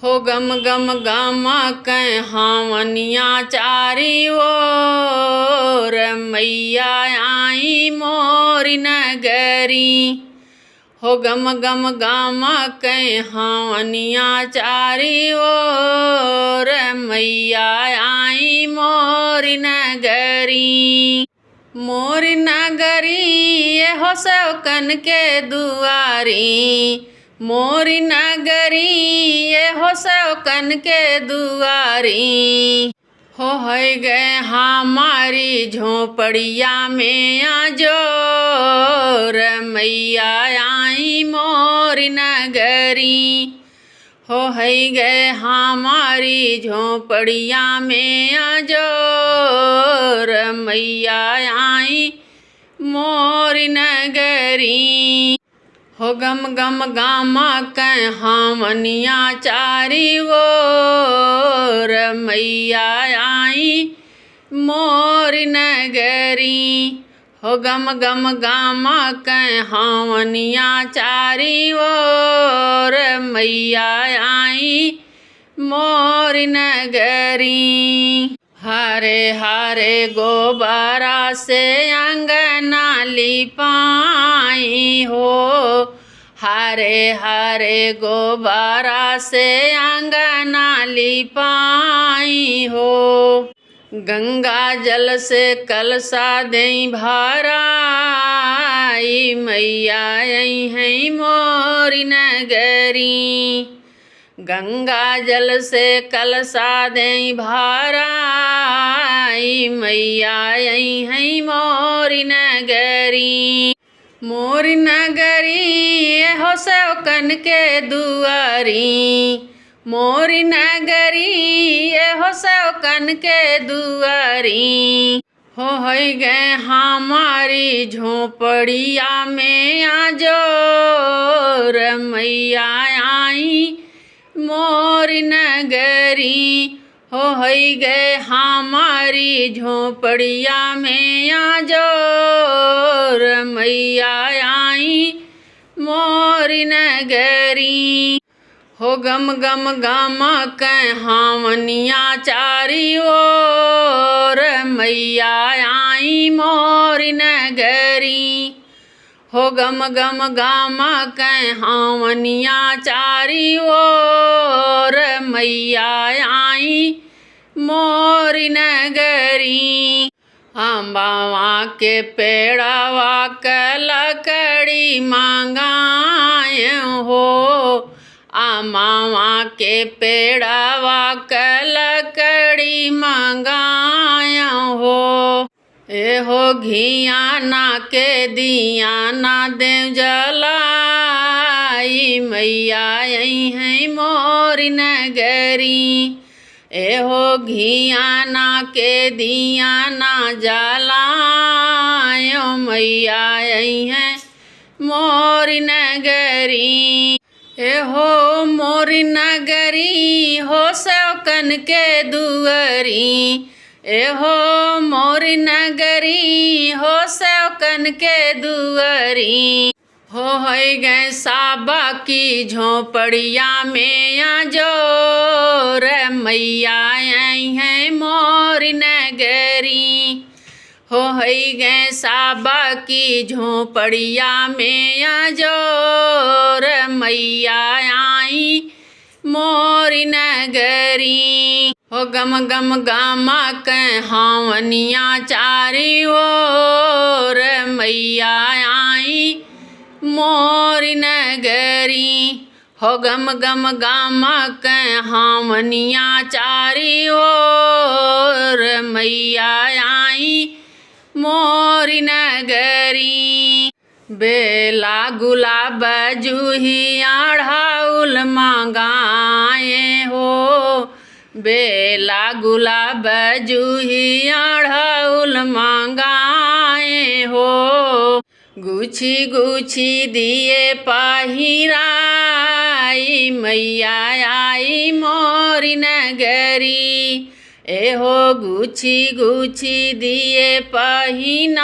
हो गम गम गम कै हावनिया चारी ओर मैया आई मोरी नगरी। हो गम गम गम कै हावनिया चारी ओर मैया आई मोरी नगरी। मोरी नगरी ये हो सौकन के दुआरी। मोरी नगरी ये हो सौकन के दुआरी। हो गए हमारी झोपड़िया में आजोर मैया आई मोरी नगरी। हो गए हमारी झोपड़िया में आजोर मैया आई मोरी नगरी। हो गम गम गामा कै हावनिया चारी ओर मैया आई मोरी नगरी। हो गम गम गामा कै हावनिया चारी ओर मैया आई मोरी नगरी। हरे हरे गोबरा से अंगना लिपाई हो। हरे हरे गोबरा से अंगना लिपाई हो। गंगा जल से कलसा देई भराई मैया आई है मोरी नगरी। गंगा जल से कलसा देई भराई मैया आई है मोरी नगरी। मोरी नगरी ये हो सौकन के दुआरी। मोरी नगरी ये हो सौकन के दुआरी। हो गए हमारी झोपड़िया में आजोर मैया आई मोरी नगरी। हो गए हमारी झोपड़िया में आजोर मैया आई मोरी नगरी। हो गम गम गम कै हावनिया चारी ओर मैया आई मोरी नगरी। हो गम गम गम कै हावनिया चारी ओर मैया आई मोरी नगरी। अम्बावा के पेड़वा के लकड़ी मांगाए हो। अम्बावा के पेड़वा के लकड़ी मांगाए हो। एहो घियाना के दियाना दे जलाई मैया आई है मोरी नगरी। एहो घियाना के दियाना जलायो मैया आई है मोरी नगरी। एहो मोरी नगरी हो सौकन के दुआरी। एहो मोरी नगरी हो सौकन के दुआरी। हो गए साबा की झोपड़िया में आजोर मैया आई है मोरी नगरी। हो गए साबा की झोपड़िया में आजोर मैया आई मोरी नगरी। हो गम गम गामा कै हावनिया चारी ओर मैया आई मोरी नगरी। हो गम गम गामा कै हावनिया चारी ओर मैया आई मोरी नगरी। बेला गुलाब जूही अढ़ाउल मांगाए हो। बेला गुलाब जूही अढ़ाउल मांगाए हो। गुछी गुछी दिए पहिराई मैया आई मोरी नगरी। एहो गुछी गुछी दिए पहिनाई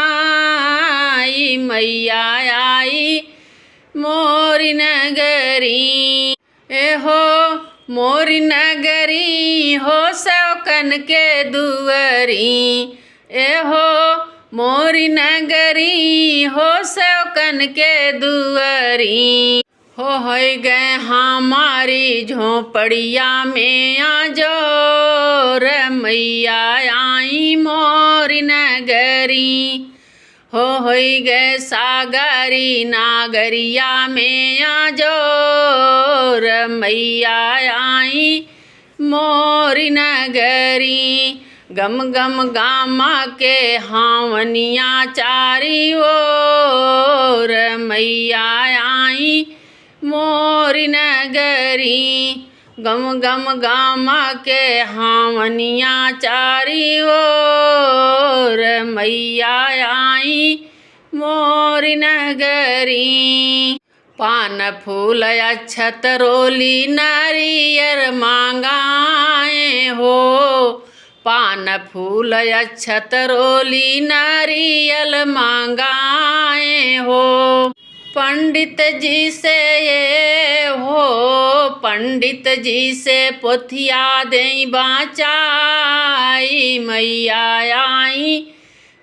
मैया आई मोरी नगरी। एहो मोरी नगरी हो सेवकन के दुअरी। एहो मोरी नगरी हो सेवकन के दुअरी। हो गए हमारी झोपड़िया में आजो रे मैया आई मोरी नगरी। हो गए सागरी नागरिया में आजो रे मैया आई मोरी नगरी। गम गम गामा के हावनिया चारी ओर मैया आई मोरी नगरी। गम गम गामा के हावनिया चारी ओर मैया आई मोरी नगरी। पान फूल अक्षत रोली नारियर मांगाए हो। पान फूल अक्षत रोली नारियल मांगाए हो। पंडित जी से ये हो पंडित जी से पोथिया दे बाचाई मैया आई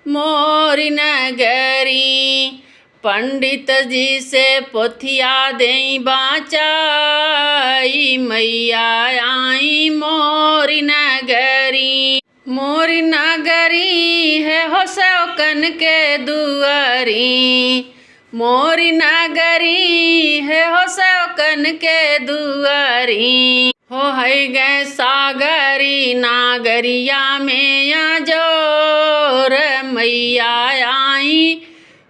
मोरी नगरी। पंडित जी से पोथिया दे बाचाई मैया आई मोरी नगरी। मोरी नगरी है हो सेवकन के दुआरी। मोरी नगरी है हो सेवकन के दुआरी। हो गए सागरी नागरिया में आजोर मैया आई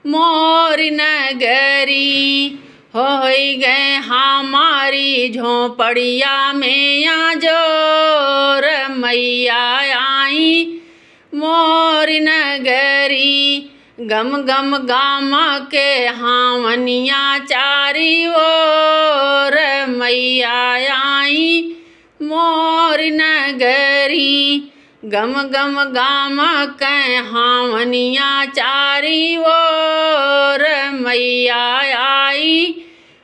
मोरी नगरी। हो गए हमारी झोपड़िया में आजोर मैया आई मोरी नगरी। गम गम गामा के हावनिया चारी ओर मैया आई मोरी नगरी। गम गम गामा के हावनिया चारी ओर मैया आई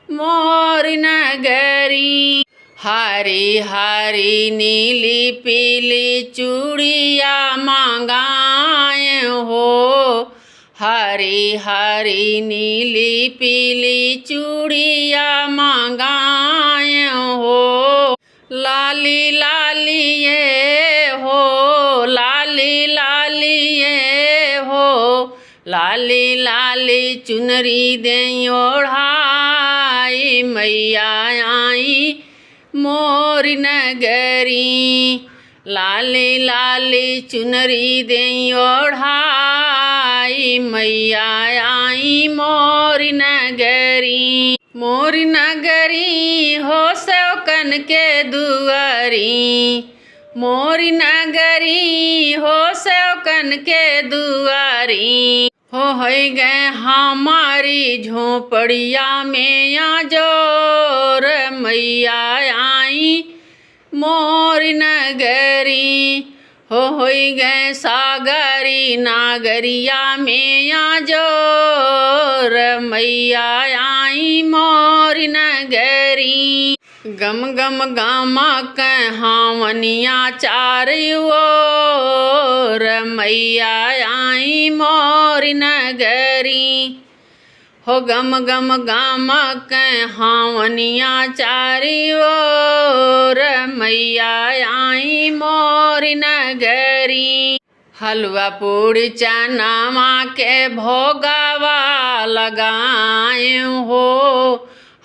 मोरी नगरी। हरी हरी नीली पीली चूड़िया मांगाए हो। हरी हरी नीली पीली चूड़िया मांगाए हो। लाली लाली ये हो लाली लाली ये हो। लाली लाली चुनरी दे ओढ़ाई मैया आई मोरी नगरी। लाली लाली चुनरी दे ओढ़ाई मैया आई मोरी नगरी। मोरी नगरी हो सेवकन के दुआरी। मोरी नगरी हो सेवकन के दुआरी। हो गए हमारी झोपड़िया में आजोर मैया आई मोरी नगरी। हो गए सागरी नागरिया में आजोर मैया आई मोरी नगरी। गम गम गामा के हावनिया चारी ओर मैया आई मोरी नगरी। हो गम गम गामा के हावनिया चारी ओर मैया आई मोरी नगरी। हलवा पूड़ी चनावा के भोगावा लगाए हो।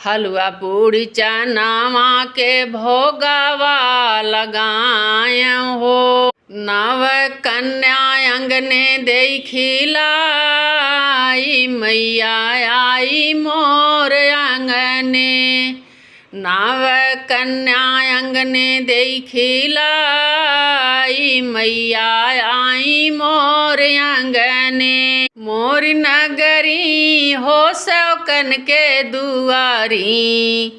हलवा पूड़ी चनावा के भोगावा लगाए हो। नव कन्या अंगने देखिलाई मैया आई मोर अंगने। नव कन्या अंगने देखिलाई मैया आई मोर अंगने। मोरी नगरी हो सेवकन के दुआरी।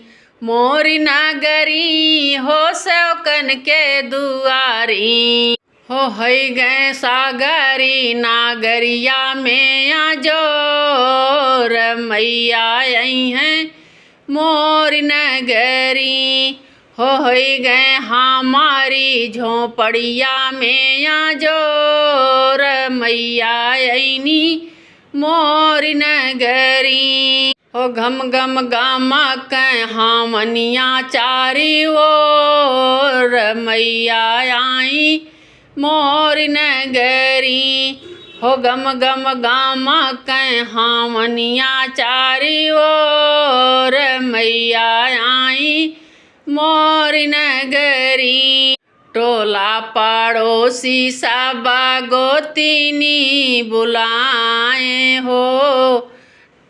मोरी नगरी हो सेवकन के दुआरी। हो गए सागरी नागरिया में आजोर मैया आई हैं मोरी नगरी। होई गए हमारी झोपड़िया में या जोर मैया ऐनी मोरी नगरी। हो घम घम गामा कै हमनिया चारी ओर मैया आई मोरी नगरी। हो गम गम गामा कै हमनिया चारी ओर मैया आई मोरी नगरी। टोला पड़ोसी सब गोतिनी बुलाए हो।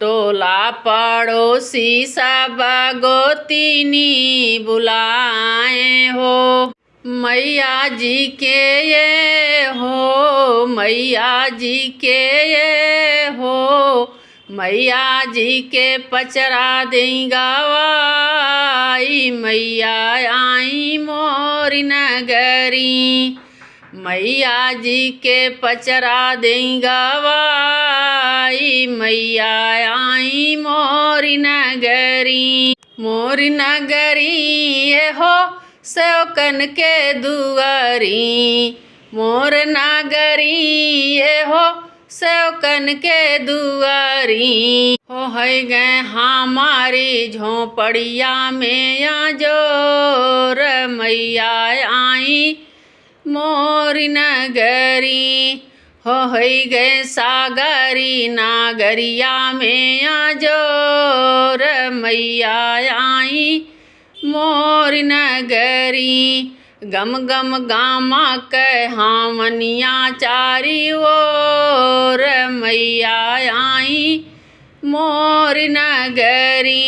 टोला पड़ोसी सब गोतिनी बुलाए हो। मैया जी के ये हो मैया जी के ये हो। मैया जी के पचरा दें गवाई मैया आई मोरी नगरी। मैया जी के पचरा दें गवाई मैया आई मोरी नगरी। मोरी नगरी ये हो सेवकन के दुआरी। मोर नगरी ये हो सेवकन के दुआरी। हो गए हमारी झोपड़िया में या जोर मैया आई मोरी नगरी। हो गए सागरी नागरिया में या जोर मैया आई मोरी नगरी। गम गम गामा कै हमनिया चारी ओर मैया आई मोरी नगरी।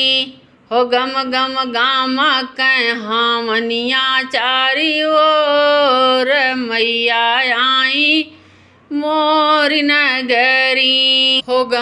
हो गम गम गामा कै हमनिया चारी ओर मैया आई मोरी नगरी। हो गम